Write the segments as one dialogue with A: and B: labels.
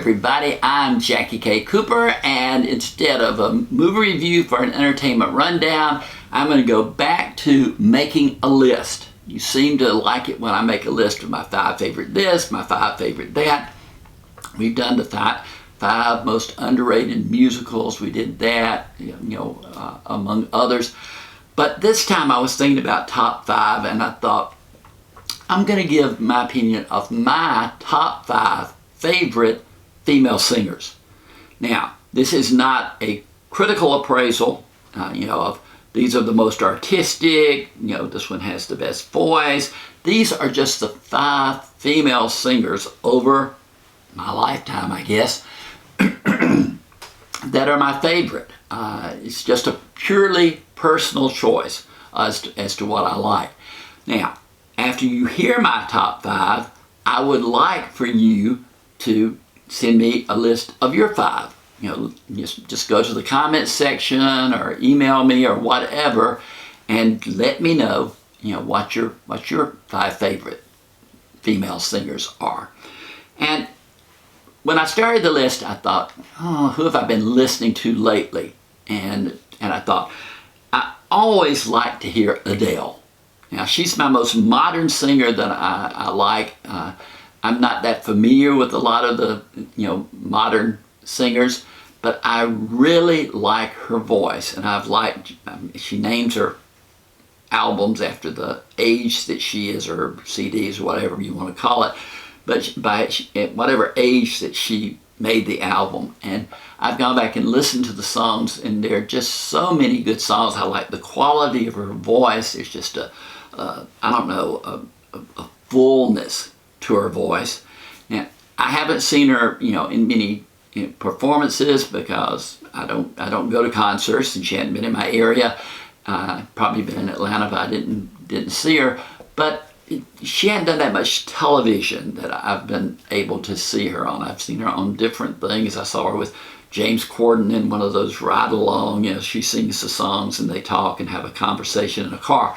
A: everybody. I'm Jackie K. Cooper, and instead of a movie review for an entertainment rundown, I'm going to go back to making a list. You seem to like it when I make a list of my 5 favorite this, my 5 favorite that. We've done the 5 most underrated musicals. We did that, among others. But this time I was thinking about top 5, and I thought, I'm going to give my opinion of my top 5 favorite female singers. Now, this is not a critical appraisal, of these are the most artistic, this one has the best voice. These are just the 5 female singers over my lifetime, I guess, that are my favorite. It's just a purely personal choice as to what I like. Now, after you hear my top 5, I would like for you to send me a list of your 5. Just go to the comments section or email me or whatever, and let me know, what your 5 favorite female singers are. And when I started the list, I thought, who have I been listening to lately? And I thought, I always like to hear Adele. Now, she's my most modern singer that I like. I'm not that familiar with a lot of the, modern singers, but I really like her voice. And she names her albums after the age that she is, or CDs, or whatever you want to call it. But at whatever age that she made the album. And I've gone back and listened to the songs, and there are just so many good songs. I like the quality of her voice. There's just a fullness to her voice. Now, I haven't seen her, in many performances, because I don't go to concerts, and she hadn't been in my area. Probably been in Atlanta, but I didn't see her. But she hadn't done that much television that I've been able to see her on. I've seen her on different things. I saw her with James Corden in one of those ride-along. She sings the songs and they talk and have a conversation in a car.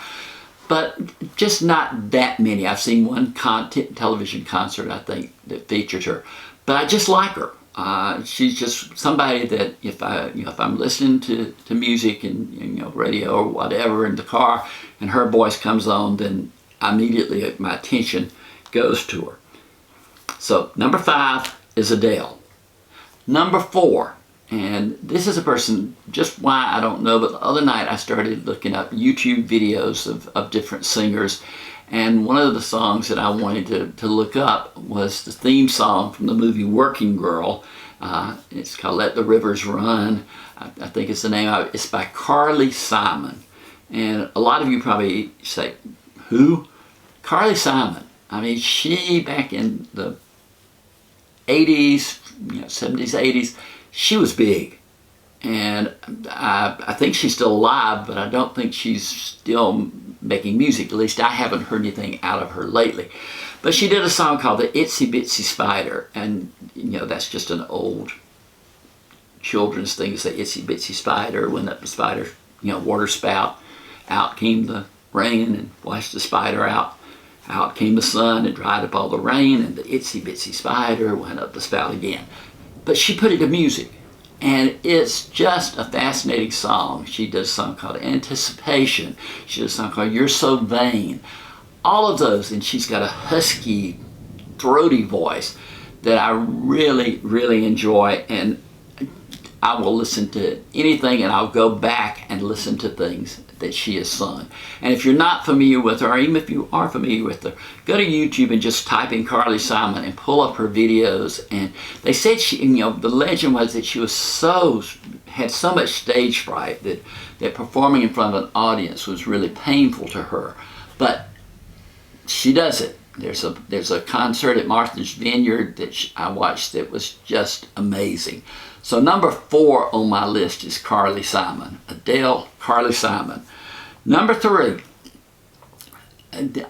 A: But just not that many. I've seen one television concert, I think, that featured her. But I just like her. She's just somebody that if I'm listening to music and radio or whatever in the car, and her voice comes on, then immediately my attention goes to her. So number 5 is Adele. Number 4. And this is a person, just why I don't know, but the other night I started looking up YouTube videos of different singers, and one of the songs that I wanted to look up was the theme song from the movie Working Girl. It's called Let the Rivers Run. I think it's the name of it. It's by Carly Simon. And a lot of you probably say, who? Carly Simon. I mean, she, back in the 80s, 70s, 80s, she was big, and I think she's still alive, but I don't think she's still making music. At least I haven't heard anything out of her lately. But she did a song called The Itsy Bitsy Spider, and that's just an old children's thing to say, Itsy Bitsy Spider. When the spider, water spout, out came the rain and washed the spider out. Out came the sun and dried up all the rain, and the itsy bitsy spider went up the spout again. But she put it to music, and it's just a fascinating song. She does a song called Anticipation. She does a song called You're So Vain. All of those, and she's got a husky, throaty voice that I really, really enjoy, and I will listen to anything, and I'll go back and listen to things that she has sung. And if you're not familiar with her, or even if you are familiar with her, go to YouTube and just type in Carly Simon and pull up her videos. And they said the legend was that she had so much stage fright that performing in front of an audience was really painful to her. But she does it. There's a concert at Martha's Vineyard that I watched that was just amazing. So number 4 on my list is Carly Simon. Adele, Carly Simon. Number 3,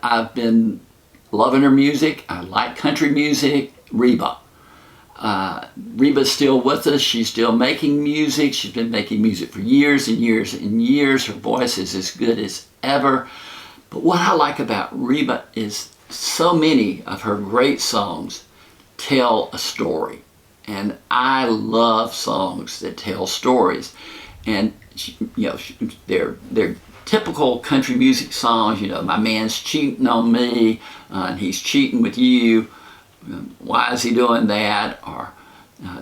A: I've been loving her music. I like country music. Reba. Reba's still with us. She's still making music. She's been making music for years and years and years. Her voice is as good as ever. But what I like about Reba is so many of her great songs tell a story. And I love songs that tell stories. And they're typical country music songs. My man's cheating on me, and he's cheating with you. Why is he doing that? Or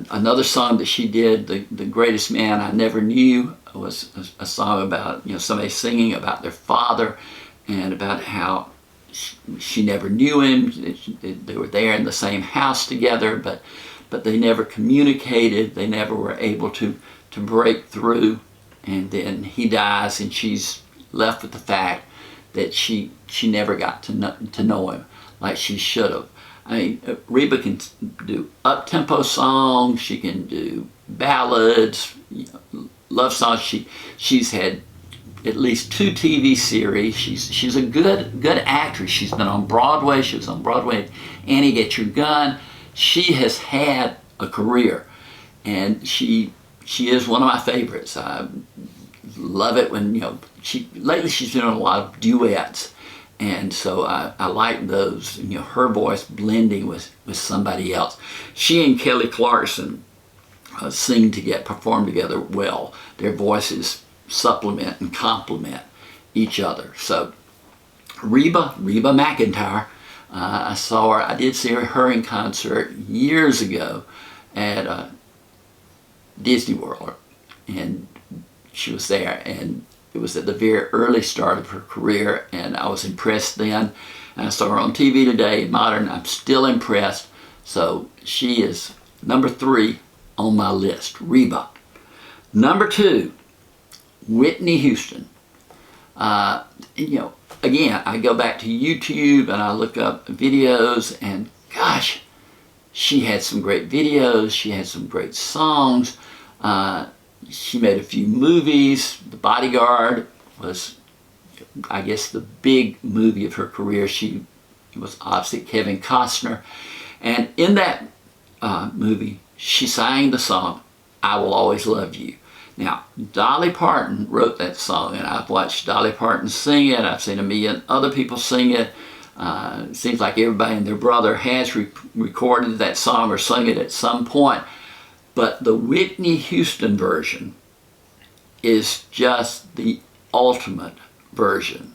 A: another song that she did, the Greatest Man I Never Knew, was a song about somebody singing about their father and about how she never knew him. They were there in the same house together, but they never communicated. They never were able to break through. And then he dies, and she's left with the fact that she never got to know him like she should have. I mean, Reba can do up-tempo songs. She can do ballads, love songs. She's had at least 2 TV series. She's a good actress. She's been on Broadway. She was on Broadway. Annie, Get Your Gun. She has had a career, and she is one of my favorites. I love it when lately she's doing a lot of duets, and so I like those. Her voice blending with somebody else. She and Kelly Clarkson perform together well. Their voices supplement and complement each other. So Reba McEntire, I did see her in concert years ago at Disney World, and she was there, and it was at the very early start of her career, and I was impressed then. And I saw her on TV today, modern. I'm still impressed. So she is number 3 on my list, Reba. Number 2, Whitney Houston. Again, I go back to YouTube and I look up videos, and gosh, she had some great videos. She had some great songs. She made a few movies. The Bodyguard was, I guess, the big movie of her career. She was opposite Kevin Costner. And in that movie, she sang the song, I Will Always Love You. Now, Dolly Parton wrote that song, and I've watched Dolly Parton sing it. I've seen a million other people sing it. It seems like everybody and their brother has recorded that song or sung it at some point. But the Whitney Houston version is just the ultimate version.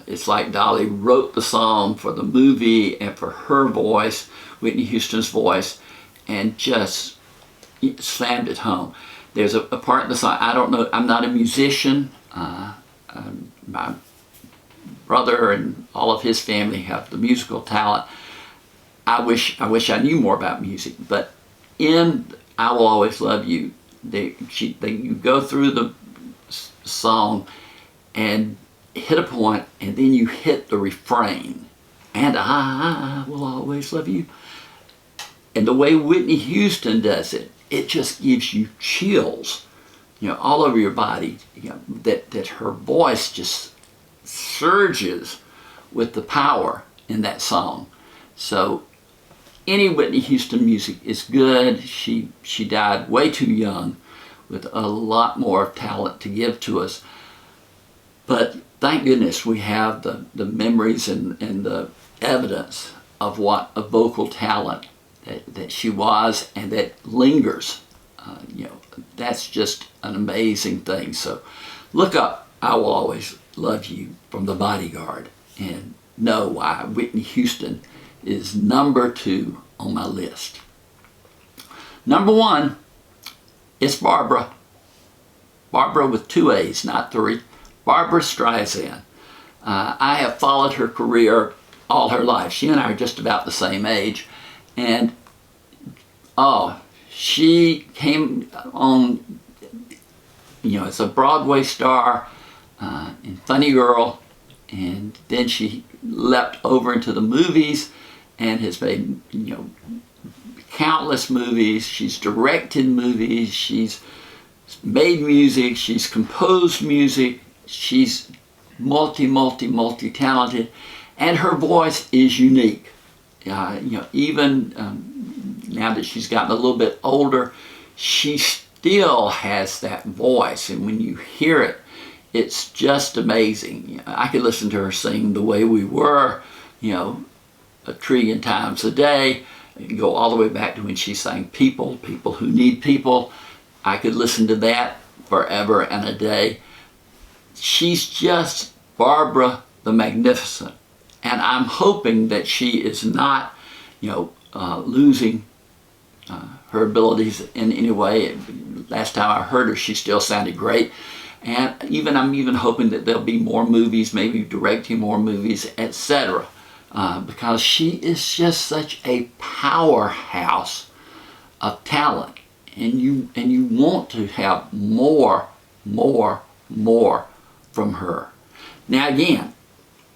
A: It's like Dolly wrote the song for the movie and for her voice, Whitney Houston's voice, and just slammed it home. There's a part in the song, I don't know, I'm not a musician. My brother and all of his family have the musical talent. I wish I knew more about music, but in I Will Always Love You, you go through the song and hit a point, and then you hit the refrain, and I will always love you. And the way Whitney Houston does it, it just gives you chills, all over your body. That her voice just surges with the power in that song. So any Whitney Houston music is good. She died way too young, with a lot more talent to give to us. But thank goodness we have the memories and the evidence of what a vocal talent that she was, and that lingers. That's just an amazing thing. So look up I Will Always Love You from The Bodyguard and know why Whitney Houston is number 2 on my list. Number 1 is Barbra. Barbra with 2 A's, not 3. Barbra Streisand. I have followed her career all her life. She and I are just about the same age. And she came on, as a Broadway star in Funny Girl, and then she leapt over into the movies and has made, countless movies. She's directed movies. She's made music. She's composed music. She's multi-talented, and her voice is unique. Even now that she's gotten a little bit older, she still has that voice, and when you hear it, it's just amazing. I could listen to her sing The Way We Were, a trillion times a day. go all the way back to when she sang People, People Who Need People. I could listen to that forever and a day. She's just Barbra the Magnificent. And I'm hoping that she is not, losing her abilities in any way. Last time I heard her, she still sounded great. And I'm even hoping that there'll be more movies, maybe directing more movies, etc. Because she is just such a powerhouse of talent. And you want to have more from her. Now again,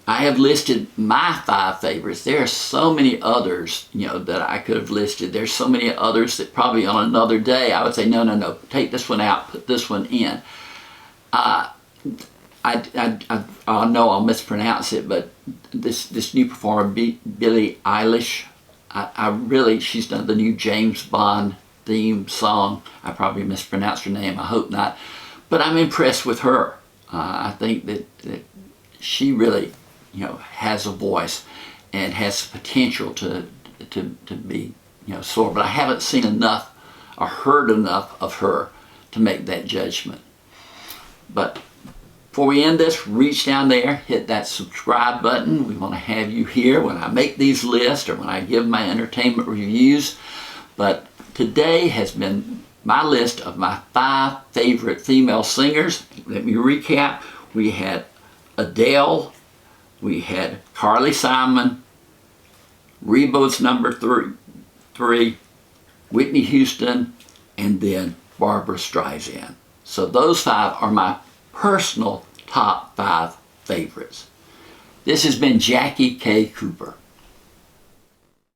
A: I have listed my 5 favorites. There are so many others, that I could have listed. There's so many others that probably on another day I would say, no, take this one out, put this one in. I know I'll mispronounce it, but this new performer, Billie Eilish, she's done the new James Bond theme song. I probably mispronounced her name, I hope not. But I'm impressed with her. I think that she really, has a voice and has potential to be, soar. But I haven't seen enough or heard enough of her to make that judgment. But before we end this, reach down there, hit that subscribe button. We want to have you here when I make these lists or when I give my entertainment reviews. But today has been my list of my 5 favorite female singers. Let me recap. We had Adele, we had Carly Simon, Reba was number 3, Whitney Houston, and then Barbra Streisand. So those 5 are my personal top 5 favorites. This has been Jackie K. Cooper.